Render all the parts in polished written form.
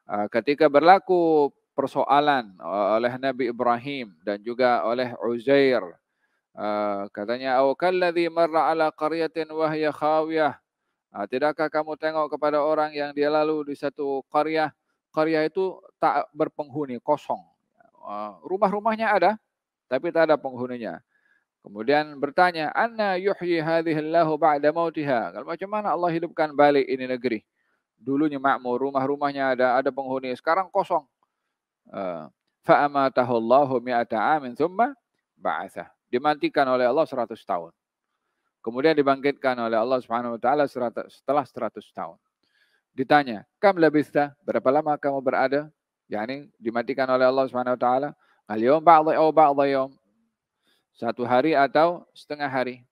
Ketika berlaku persoalan oleh Nabi Ibrahim dan juga oleh Uzair, katanya au kalladzi marra ala qaryatin wa hiya khawiyah. Tidakkah kamu tengok kepada orang yang dia lalu di satu qaryah, qaryah itu tak berpenghuni, kosong. Rumah-rumahnya ada tapi tak ada penghuninya. Kemudian bertanya, anna yuhyi hadhihi Allahu ba'da mautiha. Kalau macam mana Allah hidupkan balik ini negeri? Dulunya makmur, rumah-rumahnya ada penghuni, sekarang kosong. Fa'amatahu Allahu mi'ata amin thumma ba'athah. Dimatikan oleh Allah 100 tahun. Kemudian dibangkitkan oleh Allah Subhanahu wa taala setelah 100 tahun. Ditanya, "Kam labista?" Berapa lama kamu berada? Yani dimatikan oleh Allah Subhanahu wa taala. Al-yawm ba'dha aw ba'dha yawm. Satu hari atau setengah hari.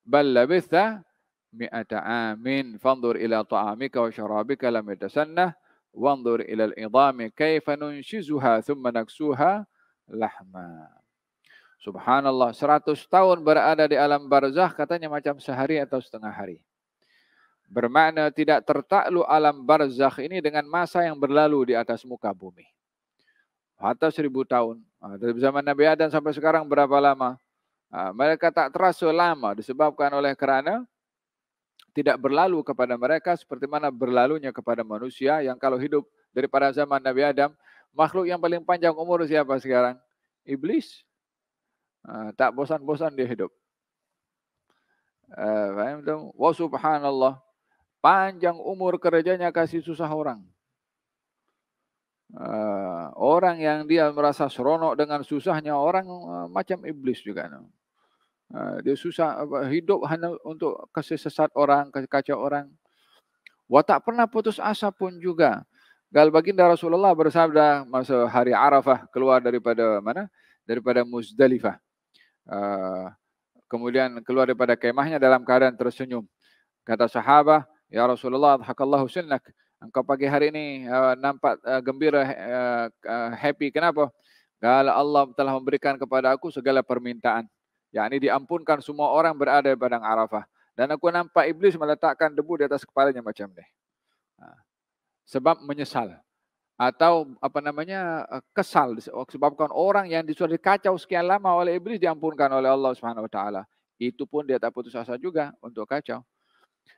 Bal labista mi'ata amin fanzur ila ta'amika wa syarabika lam yatasannah wanzur ila al-idami kaifa nunshizuha thumma naksuha lahma. Subhanallah, 100 tahun berada di alam barzakh katanya macam sehari atau setengah hari. Bermakna tidak tertakluk alam barzakh ini dengan masa yang berlalu di atas muka bumi. Hatta 1000 tahun. Dari zaman Nabi Adam sampai sekarang berapa lama? Mereka tak terasa lama disebabkan oleh kerana tidak berlalu kepada mereka seperti mana berlalunya kepada manusia yang kalau hidup daripada zaman Nabi Adam, makhluk yang paling panjang umur siapa sekarang? Iblis. Tak bosan-bosan dia hidup. Faham tu? Wa subhanallah. Panjang umur kerjanya kasih susah orang. Orang yang dia merasa seronok dengan susahnya orang macam iblis juga. Dia susah hidup hanya untuk kasih sesat orang, kasih kacau orang. Wa tak pernah putus asa pun juga. Gal baginda Rasulullah bersabda masa hari Arafah keluar daripada mana? Daripada Muzdalifah. Kemudian keluar daripada kemahnya dalam keadaan tersenyum. Kata sahabat, "Ya Rasulullah, adhakallahu sinnak." Engkau pagi hari ini nampak gembira, happy. Kenapa? Kalau Allah telah memberikan kepada aku segala permintaan. Yakni diampunkan semua orang berada di padang Arafah. Dan aku nampak iblis meletakkan debu di atas kepalanya macam ni. Sebab menyesal. Atau kesal sebabkan orang yang disuruh dikacau sekian lama oleh iblis diampunkan oleh Allah Subhanahu wa taala. Itu pun dia tak putus asa juga untuk kacau.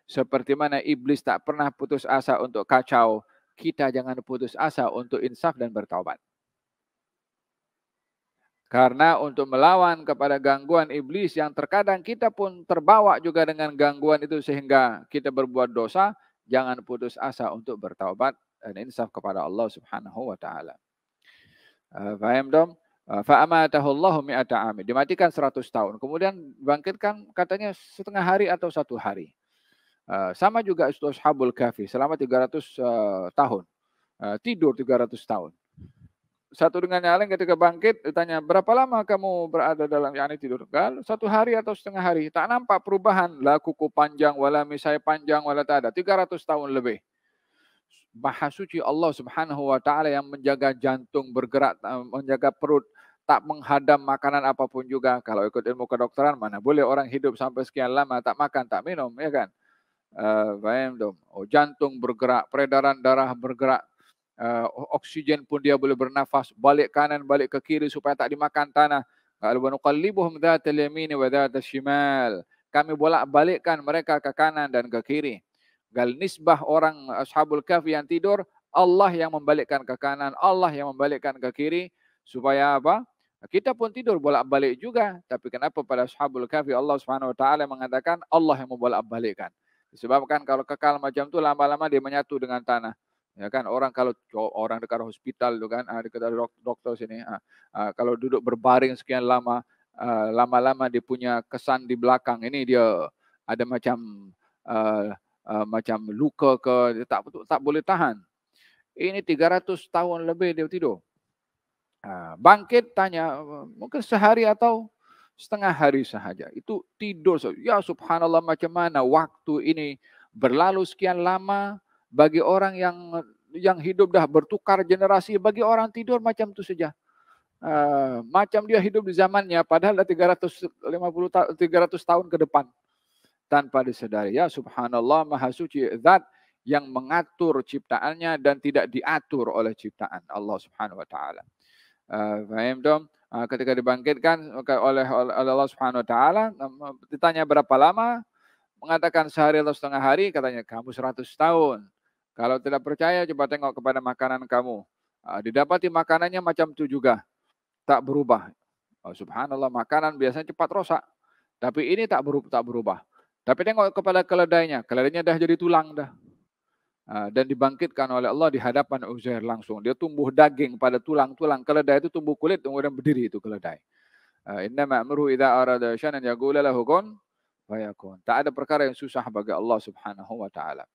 Seperti mana iblis tak pernah putus asa untuk kacau, kita jangan putus asa untuk insaf dan bertaubat. Karena untuk melawan kepada gangguan iblis yang terkadang kita pun terbawa juga dengan gangguan itu sehingga kita berbuat dosa, jangan putus asa untuk bertaubat dan insaf kepada Allah Subhanahu wa taala. Faham dong? Fa'amatahu Allahu mi'ata amin. Dimatikan 100 tahun. Kemudian bangkitkan katanya setengah hari atau satu hari. Sama juga Ashabul Kahfi selama 300 tahun. Tidur 300 tahun. Satu dengan yang lain ketika bangkit ditanya, berapa lama kamu berada dalam yakni tidur? Satu hari atau setengah hari. Tak nampak perubahan. La kuku panjang, wala misai panjang, wala tak ada. 300 tahun lebih. Maha suci Allah Subhanahu wa taala yang menjaga jantung bergerak, menjaga perut, tak menghadam makanan apapun juga. Kalau ikut ilmu kedokteran mana boleh orang hidup sampai sekian lama tak makan, tak minum, ya kan? Faham dong. Jantung bergerak, peredaran darah bergerak, oksigen pun dia boleh bernafas, balik kanan, balik ke kiri supaya tak dimakan tanah. Wa nuqallibuhum dzatal yamini wa dzatal shimal. Kami bolak-balikkan mereka ke kanan dan ke kiri. Gal nisbah orang Ashabul Kahfi yang tidur, Allah yang membalikkan ke kanan, Allah yang membalikkan ke kiri supaya apa? Kita pun tidur bolak-balik juga, tapi kenapa pada Ashabul Kahfi Allah Subhanahu wa taala mengatakan Allah yang membolak-balikkan? Disebabkan kalau kekal macam tu lama-lama dia menyatu dengan tanah. Ya kan, orang kalau orang dekat hospital tu kan, dekat dokter sini, kalau duduk berbaring sekian lama, lama-lama dia punya kesan di belakang ini dia ada macam luka ke, tak boleh tahan. Ini 300 tahun lebih dia tidur. Bangkit tanya, mungkin sehari atau setengah hari sahaja. Itu tidur. Ya subhanallah, macam mana waktu ini berlalu sekian lama bagi orang yang hidup dah bertukar generasi, bagi orang tidur macam tu saja. Macam dia hidup di zamannya padahal dah 300 tahun ke depan tanpa disadari. Ya subhanallah, maha suci zat yang mengatur ciptaannya dan tidak diatur oleh ciptaan Allah Subhanahu wa taala. Paham dong? Ketika dibangkitkan oleh Allah Subhanahu wa taala, ditanya berapa lama, mengatakan sehari atau setengah hari, katanya kamu 100 tahun. Kalau tidak percaya coba tengok kepada makanan kamu. Didapati makanannya macam itu juga, tak berubah. Oh, subhanallah, makanan biasanya cepat rosak, tapi ini tak berubah. Tapi tengok kepada keledainya, keledainya dah jadi tulang dah. Dan dibangkitkan oleh Allah di hadapan Uzair langsung. Dia tumbuh daging pada tulang-tulang. Keledai itu tumbuh kulit, kemudian berdiri itu keledai. Inna ma'muru idza arada syai'an yaqula lahu kun fayakun. Tak ada perkara yang susah bagi Allah Subhanahu wa taala.